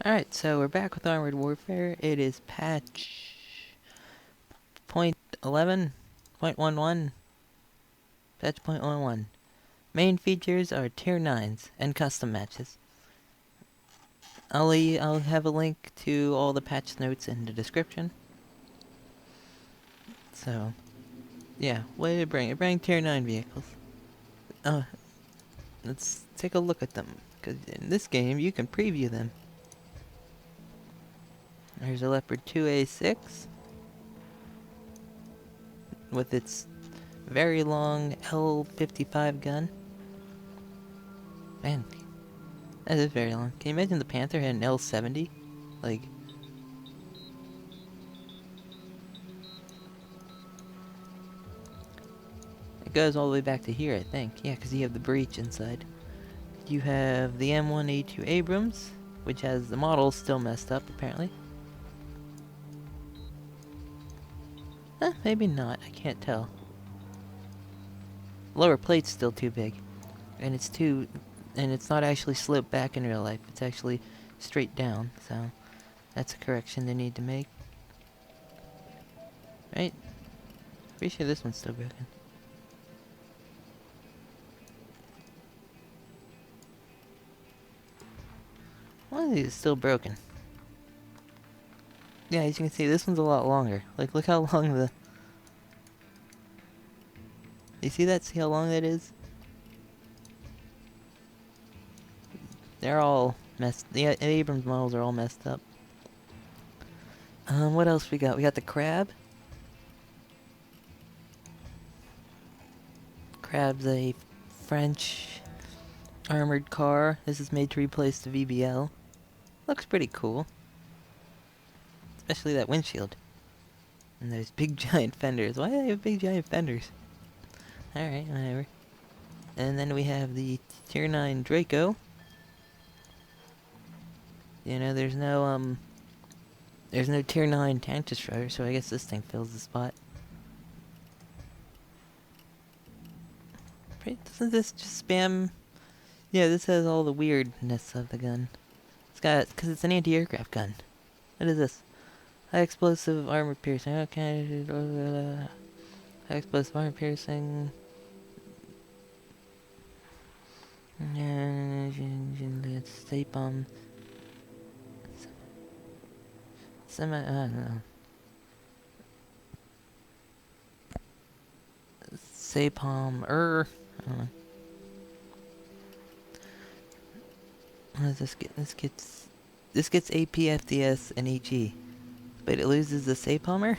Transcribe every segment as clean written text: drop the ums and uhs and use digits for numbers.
Alright, so we're back with Armored Warfare. It is patch point 11.11. Patch point 11. Main features are tier 9s and custom matches. I'll have a link to all the patch notes in the description. So, yeah, what did it bring? It bring tier 9 vehicles. Let's take a look at them, because in this game you can preview them. There's a Leopard 2A6 with its very long L55 gun. Man, that is very long. Can you imagine the Panther had an L70? Like, it goes all the way back to here, I think. Yeah, because you have the breach inside. You have the M1A2 Abrams, which has the model still messed up, apparently. Maybe not. I can't tell. Lower plate's still too big. And it's not actually sloped back in real life. It's actually straight down, so that's a correction they need to make. Right? Pretty sure this one's still broken. One of these is still broken. Yeah, as you can see, this one's a lot longer. Like, look how long the... You see that? See how long that is? They're all messed... The Abrams models are all messed up. What else we got? We got the Crab. Crab's a French armored car. This is made to replace the VBL. Looks pretty cool. Especially that windshield. And those big giant fenders. Why do they have big giant fenders? Alright, whatever. And then we have the Tier 9 Draco. You know, there's no Tier 9 tank destroyer, so I guess this thing fills the spot. Right? Doesn't this just spam? Yeah, this has all the weirdness of the gun. It's got, because it's an anti-aircraft gun. What is this? High explosive armor piercing. Okay. High explosive armor piercing. Let's stay bomb. Semi. I don't know. Sapom. I don't know. What does this get? This gets APFDS and HE. But it loses the Sapomer?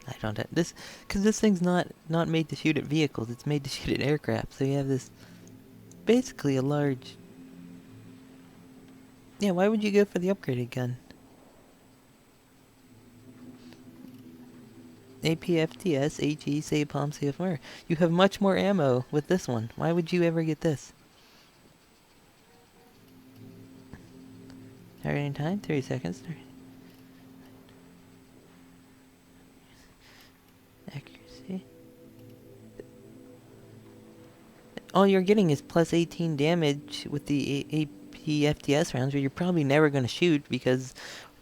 I don't know. Because this thing's not made to shoot at vehicles, it's made to shoot at aircraft. So you have this, basically a large... Yeah, why would you go for the upgraded gun? APFTS, HE, Sapom, CFR. You have much more ammo with this one. Why would you ever get this? Targeting time, 30 seconds. Accuracy. All you're getting is plus 18 damage with the APFTS rounds, where you're probably never going to shoot because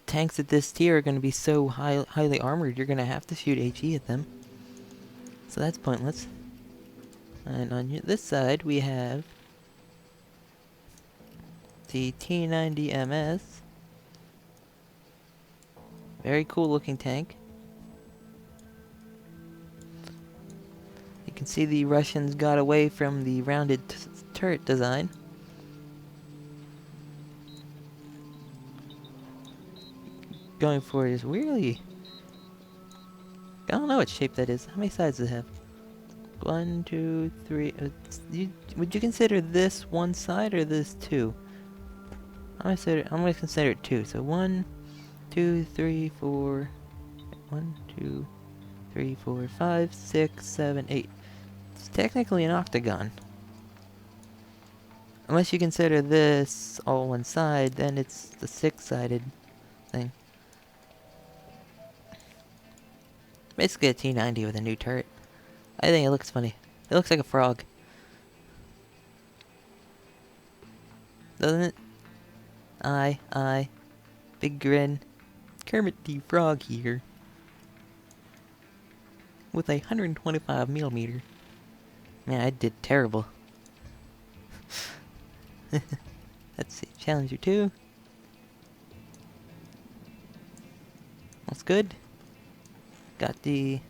tanks at this tier are going to be so highly armored, you're going to have to shoot HE at them. So that's pointless. And on this side, we have the T90MS. Very cool looking tank. You can see the Russians got away from the rounded turret design. Going for it is weirdly... I don't know what shape that is. How many sides does it have? 1, 2, 3... would you consider this one side or this two? I'm gonna consider it two. So 1, 2, 3, 4... 1, 2, 3, 4, 5, 6, 7, 8. It's technically an octagon. Unless you consider this all one side, then it's the 6-sided thing. Basically a T90 with a new turret. I think it looks funny. It looks like a frog. Doesn't it? I. Big grin. Kermit the Frog here. With a 125 millimeter. Man, I did terrible. Let's see. Challenger 2. That's good. Got the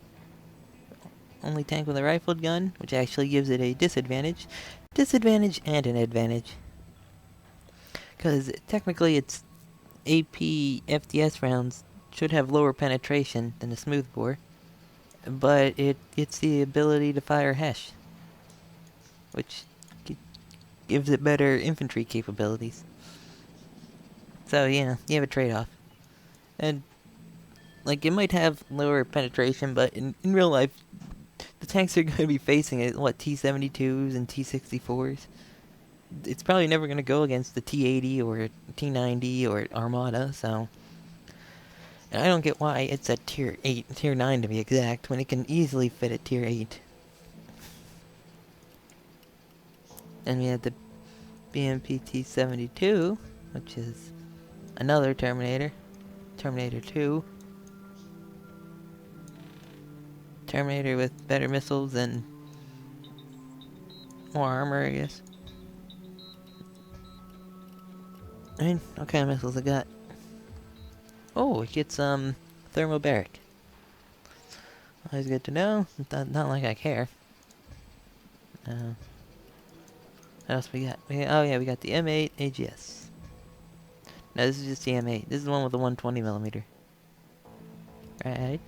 only tank with a rifled gun, which actually gives it a disadvantage. Disadvantage and an advantage. Because technically its AP FDS rounds should have lower penetration than a smoothbore. But it gets the ability to fire Hesh, which gives it better infantry capabilities. So, you have a trade-off. And, like, it might have lower penetration, but in real life, the tanks are going to be facing it, T-72s and T-64s. It's probably never going to go against the T-80 or T-90 or Armada, so... And I don't get why it's at Tier 8, Tier 9 to be exact, when it can easily fit at Tier 8. And we had the BMP T-72, which is another Terminator. Terminator 2. Terminator with better missiles and more armor, I guess. I mean, what kind of missiles it got? Oh, it gets, thermobaric. Always good to know. Not like I care. What else we got? Oh yeah, we got the M8 AGS. No, this is just the M8. This is the one with the 120 millimeter. Right?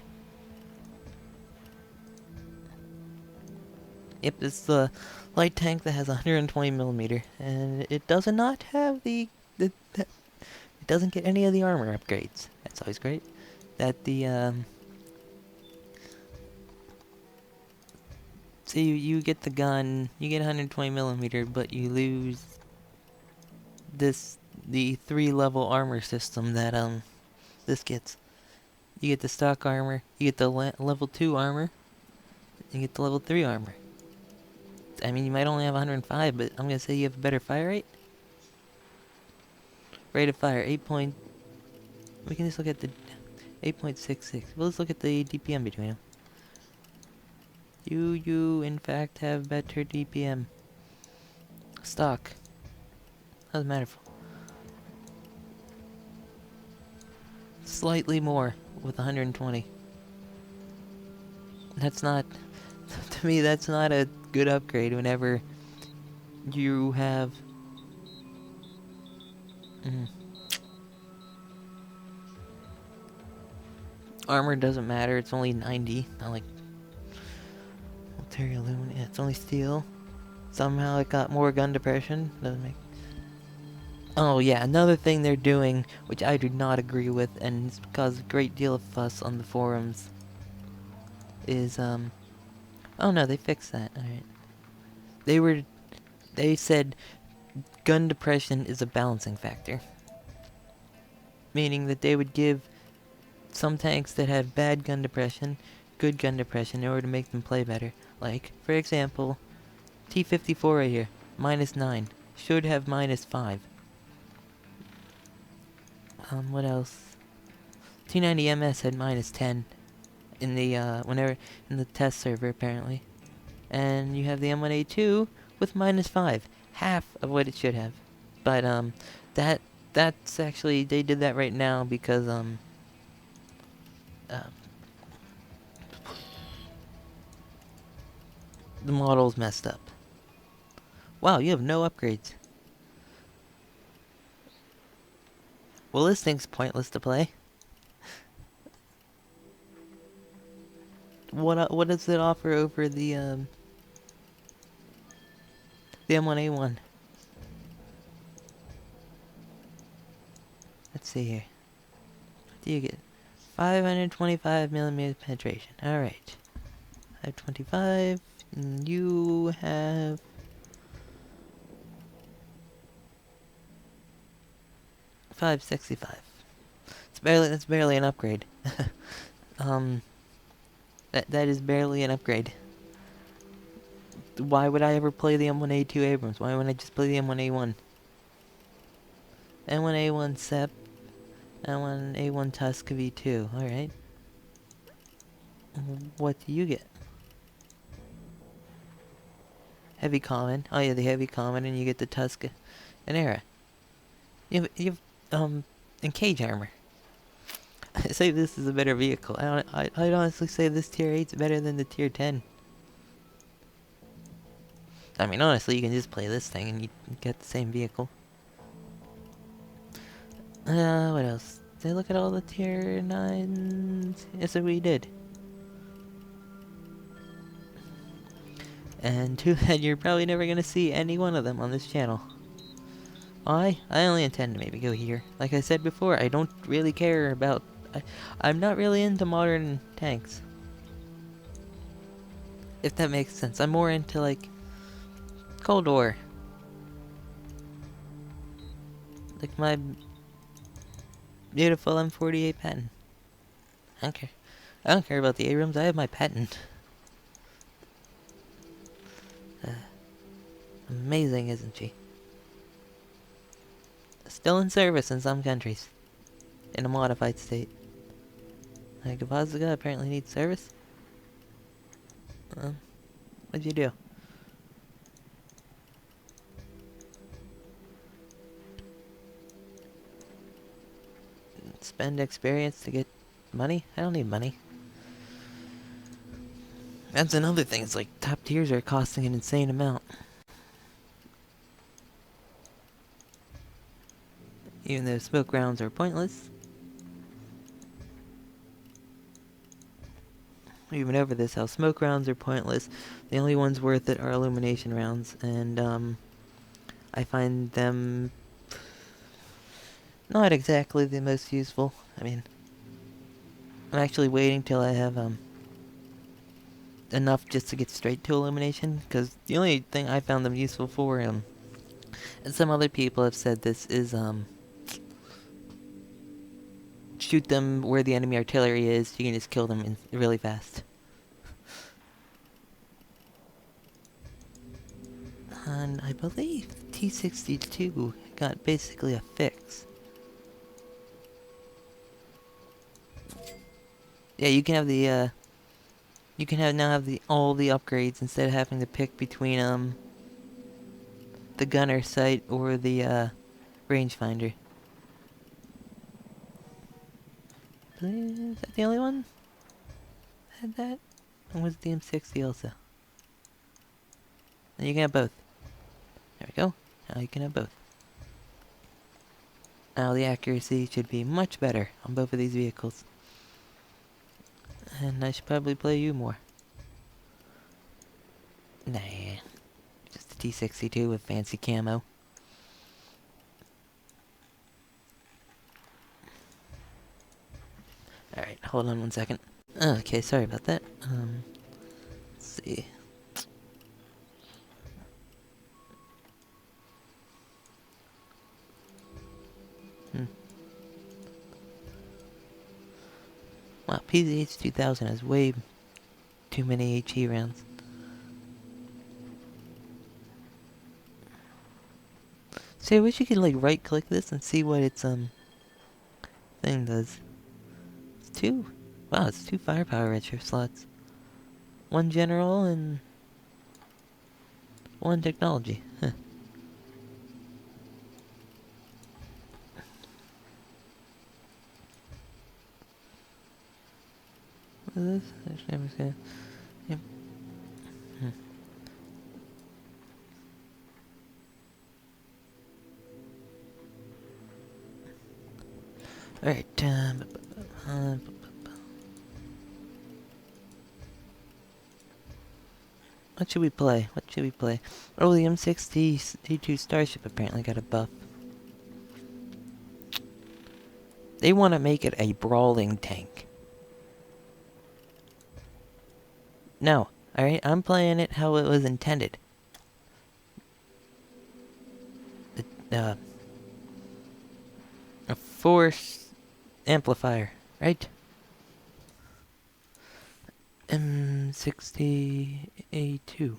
Yep, it's the light tank that has 120 millimeter, and it does not have it doesn't get any of the armor upgrades. That's always great. That the so you get the gun, you get 120 millimeter, but you lose the 3-level armor system that this gets. You get the stock armor, you get the level 2 armor, you get the level 3 armor. I mean, you might only have 105, but I'm gonna say you have a better fire rate. Rate of fire, 8 point... We can just look at the 8.66. Well, let's look at the DPM between them. You in fact have better DPM. Stock. Doesn't matter. Slightly more with 120. That's not... To me, that's not a good upgrade whenever you have... Armor doesn't matter, it's only 90, not like... Material aluminum, yeah, it's only steel. Somehow it got more gun depression, doesn't make... Oh yeah, another thing they're doing, which I do not agree with, and it's caused a great deal of fuss on the forums, is, oh no, they fixed that, alright. They said gun depression is a balancing factor. Meaning that they would give some tanks that have bad gun depression, good gun depression in order to make them play better. Like, for example, T-54 right here, -9, should have -5. What else? T-90MS had -10 in the, in the test server, apparently. And you have the M1A2 with -5, half of what it should have. But, that's actually, they did that right now because, the model's messed up. Wow, you have no upgrades. Well, this thing's pointless to play. What does it offer over the M1A1? Let's see here. What do you get? 525 millimeter penetration. Alright. 525. And you have... $565. That's barely an upgrade. That is barely an upgrade. Why would I ever play the M1A2 Abrams? Why wouldn't I just play the M1A1? and one A1 Sep, and one A1 Tusk V2. Alright. What do you get? Heavy common. Oh yeah, the heavy common, and you get the Tusk and Era. You've and cage armor. I say this is a better vehicle. I'd honestly say this tier 8's better than the tier 10. I mean, honestly, you can just play this thing and you get the same vehicle. What else? Did I look at all the tier 9s? Yes, we did. And too bad you're probably never gonna see any one of them on this channel. I only intend to maybe go here. Like I said before, I don't really care about... I'm not really into modern tanks. If that makes sense. I'm more into, like, Cold War. Like my beautiful M48 Patton. I don't care. I don't care about the Abrams, I have my Patton. Amazing, isn't she? Still in service in some countries. In a modified state. Like, Gavaziga apparently needs service. What'd you do? Spend experience to get money? I don't need money. That's another thing, it's like, top tiers are costing an insane amount. Even though smoke rounds are pointless. We went over this, how smoke rounds are pointless. The only ones worth it are illumination rounds, and I find them not exactly the most useful. I mean, I'm actually waiting till I have enough just to get straight to illumination, because the only thing I found them useful for, and some other people have said this, is shoot them where the enemy artillery is. You can just kill them really fast. And I believe T-62 got basically a fix. Yeah, you can have the you can now have all the upgrades instead of having to pick between the gunner sight or the rangefinder. Is that the only one that had that? Or was the M60 also? And you can have both. There we go. Now you can have both. Now the accuracy should be much better on both of these vehicles. And I should probably play you more. Nah. Just a T-62 with fancy camo. Alright, hold on 1 second. Okay, sorry about that. Let's see. Wow, PZH 2000 has way too many HE rounds. See, I wish you could, like, right-click this and see what its, thing does. It's two... Wow, it's 2 firepower redshift slots. 1 general and... 1 technology. Huh. What is this? Actually, I'm just gonna... Yep. Alright, what should we play? What should we play? Oh, the M60 Starship apparently got a buff. They want to make it a brawling tank. No, alright, I'm playing it how it was intended. A force amplifier, right? M60A2.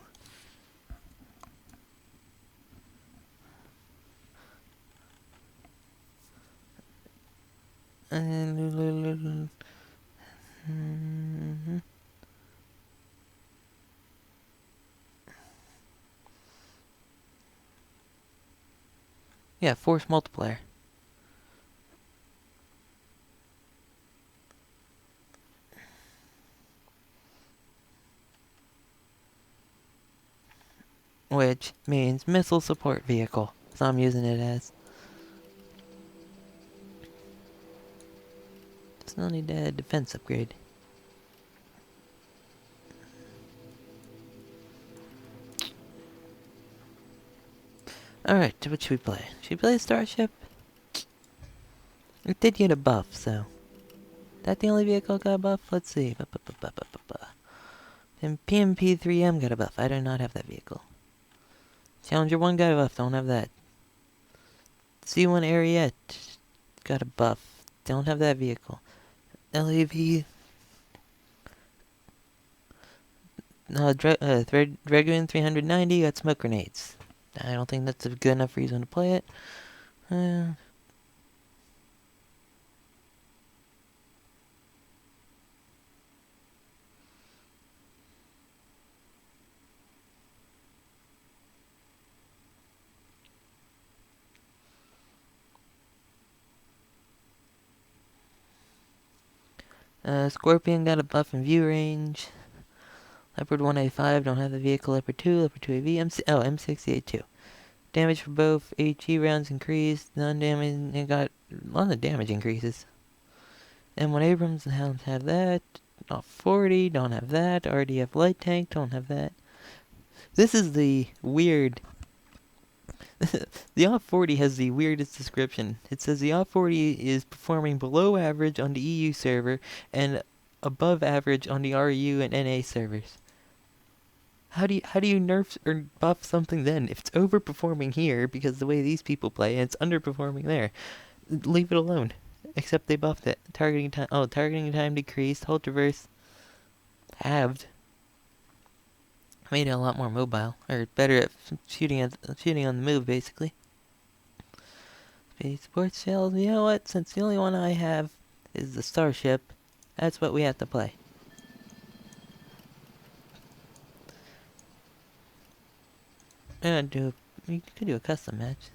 Yeah, force multiplier. Which means missile support vehicle. So I'm using it as. Still need to add defense upgrade. Alright, what should we play? Should we play Starship? It did get a buff, so. That the only vehicle got a buff? Let's see. And PMP-3M got a buff. I do not have that vehicle. Challenger 1 got a buff. Don't have that. C1 Ariete got a buff. Don't have that vehicle. LAV. Dragoon 390 got smoke grenades. I don't think that's a good enough reason to play it. Scorpion got a buff in view range. Leopard 185, don't have the vehicle. Leopard 2 AV, M68-2. Damage for both HE rounds increased. Non-damage, it got a lot of damage increases. M1 Abrams, don't have that. Off 40, don't have that. RDF light tank, don't have that. This is the weird. The Off 40 has the weirdest description. It says the Off 40 is performing below average on the EU server and above average on the RU and NA servers. How do you nerf or buff something then? If it's overperforming here because the way these people play and it's underperforming there, leave it alone. Except they buffed it. Targeting time decreased. Hold traverse halved. Made it a lot more mobile, or better at shooting on the move, basically. Space sports shells. You know what? Since the only one I have is the Starship, that's what we have to play. We could do a custom match.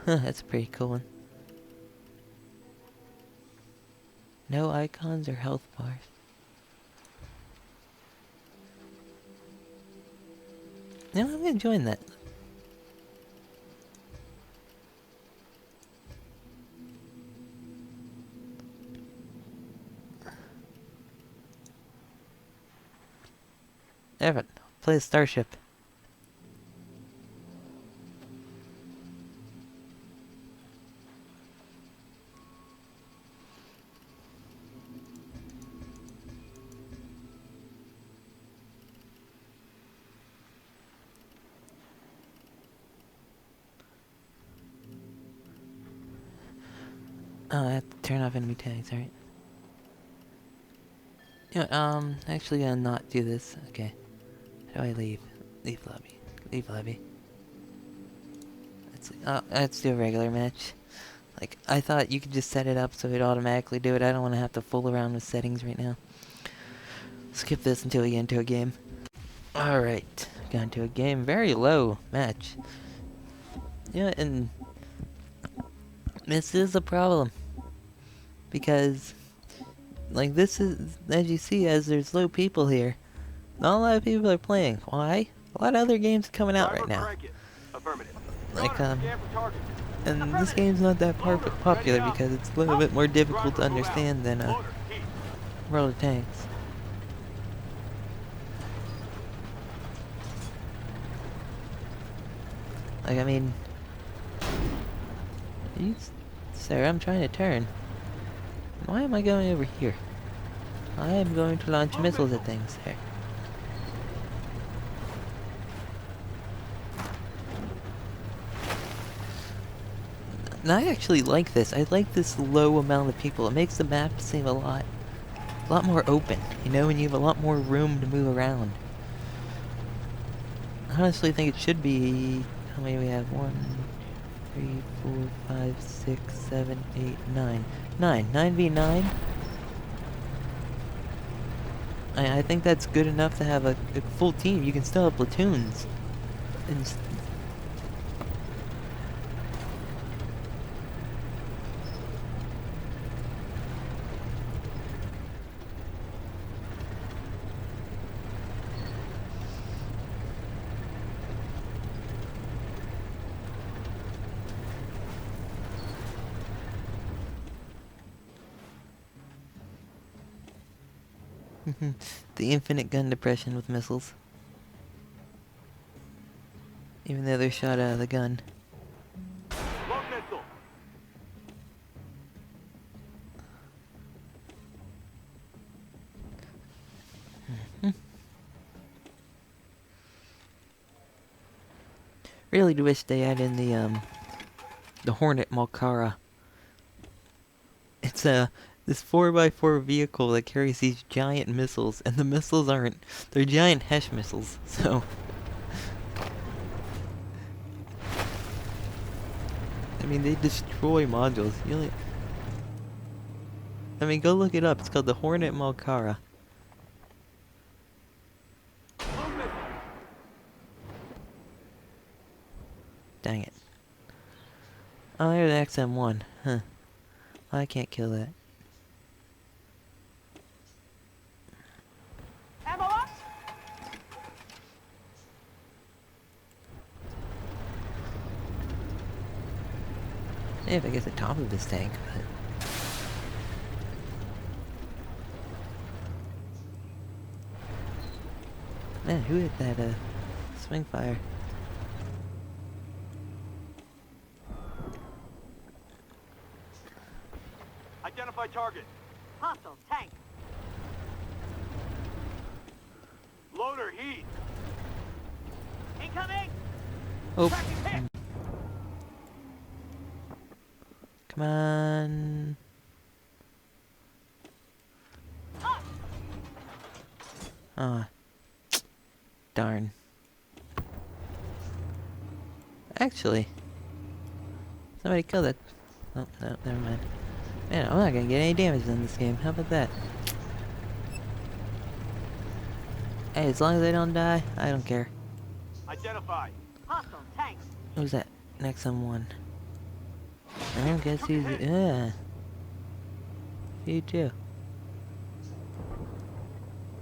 That's a pretty cool one. No icons or health bars. No, I'm gonna join that. Evan, play the Starship. Oh, I have to turn off enemy tags, alright. You know, actually gonna not do this. Okay. How do I leave? Leave lobby. Leave lobby. Let's do a regular match. Like, I thought you could just set it up so it'd automatically do it. I don't want to have to fool around with settings right now. Skip this until we get into a game. Alright. Got into a game. Very low match. Yeah, and this is a problem. Because, like, this is, as you see, as there's low people here, not a lot of people are playing. Why? A lot of other games are coming out right now. Like, and this game's not that popular because it's a little bit more difficult to understand than World of Tanks. Like, I mean, sir, I'm trying to turn. Why am I going over here? I am going to launch missiles at things here. And I actually like this. I like this low amount of people. It makes the map seem a lot a lot more open, you know, and you have a lot more room to move around. I honestly think it should be... How many do we have? 1, 3, 4, 5, 6, 7, 8, 9. 9. 9v9? I think that's good enough to have a full team. You can still have platoons. And the infinite gun depression with missiles. Even though they're shot out of the gun. Really do wish they added in the Hornet Malkara. It's this 4x4 vehicle that carries these giant missiles, and the missiles aren't... They're giant HESH missiles, so... I mean, they destroy modules. I mean, go look it up. It's called the Hornet Malkara. Dang it. Oh, there's the XM1. Huh. I can't kill that. Ammo up! Yeah, if I get the top of this tank, but... Man, who hit that, swing fire? Identify target. Hostile tank. Loader heat. Incoming. Oh. Tracking hit. Come on. Up. Ah. Darn. Actually, somebody killed it. Oh, no, never mind. Man, I'm not gonna get any damage in this game. How about that? Hey, as long as they don't die, I don't care. Identify. Hostile tank. Who's that? Next someone. I don't guess who's... Yeah. You too.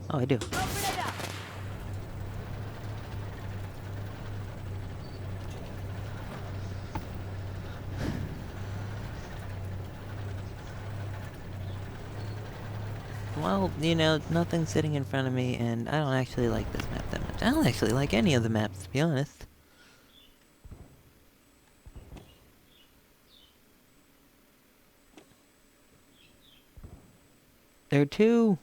Oh, I do. Open it up. Well, you know, nothing's sitting in front of me, and I don't actually like this map that much. I don't actually like any of the maps, to be honest. They're too...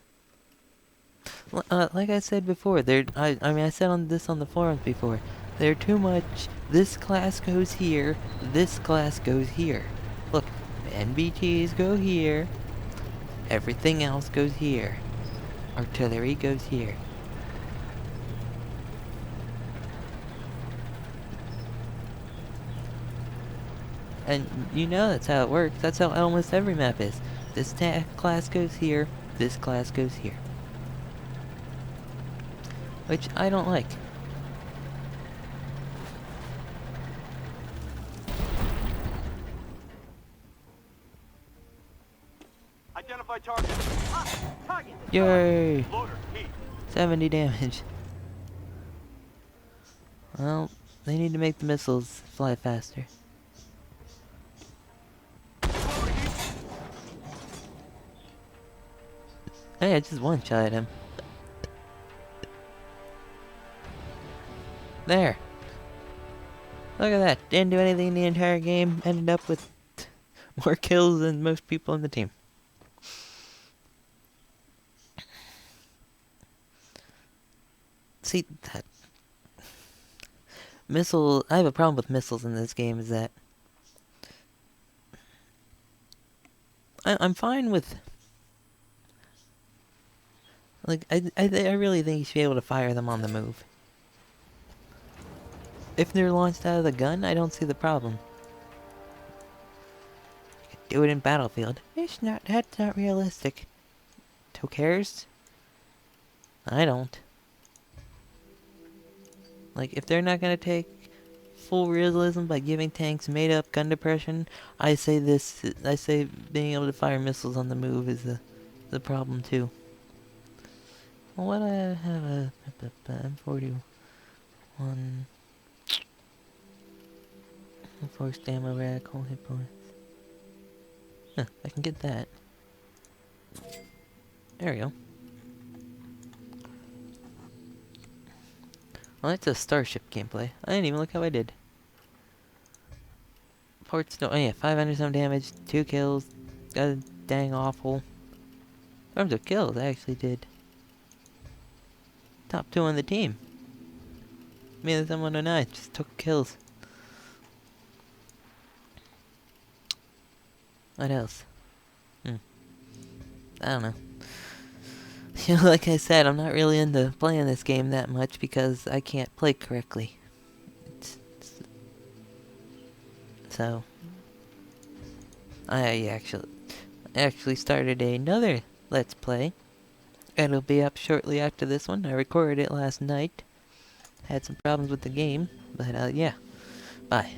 like I said before, I mean, I said on this on the forums before. They're too much, this class goes here, this class goes here. Look, NBTs go here, everything else goes here. Artillery goes here. And you know that's how it works. That's how almost every map is. This class goes here, this class goes here. Which I don't like. Identify target. Target. Yay! Loader heat. 70 damage. Well, they need to make the missiles fly faster. Loader heat. Hey, I just one-shot him. There. Look at that. Didn't do anything the entire game. Ended up with more kills than most people in the team. See, that... Missile... I have a problem with missiles in this game, is that... I'm fine with... Like, I really think you should be able to fire them on the move. If they're launched out of the gun, I don't see the problem. You could do it in Battlefield. That's not realistic. Who cares? I don't. Like, if they're not gonna take full realism by giving tanks made-up gun depression, I say being able to fire missiles on the move is the problem too. Well, what I have a M41. Forced ammo radical hit points. Huh, I can get that. There we go. Well, that's a Starship gameplay. I didn't even look how I did. Ports, no, oh yeah, 500 some damage, 2 kills. Got a dang awful. In terms of kills, I actually did top 2 on the team. Me and someone and I just took kills. What else? I don't know. You know, like I said, I'm not really into playing this game that much because I can't play correctly. So, I actually started another Let's Play. It'll be up shortly after this one. I recorded it last night. Had some problems with the game, but yeah. Bye.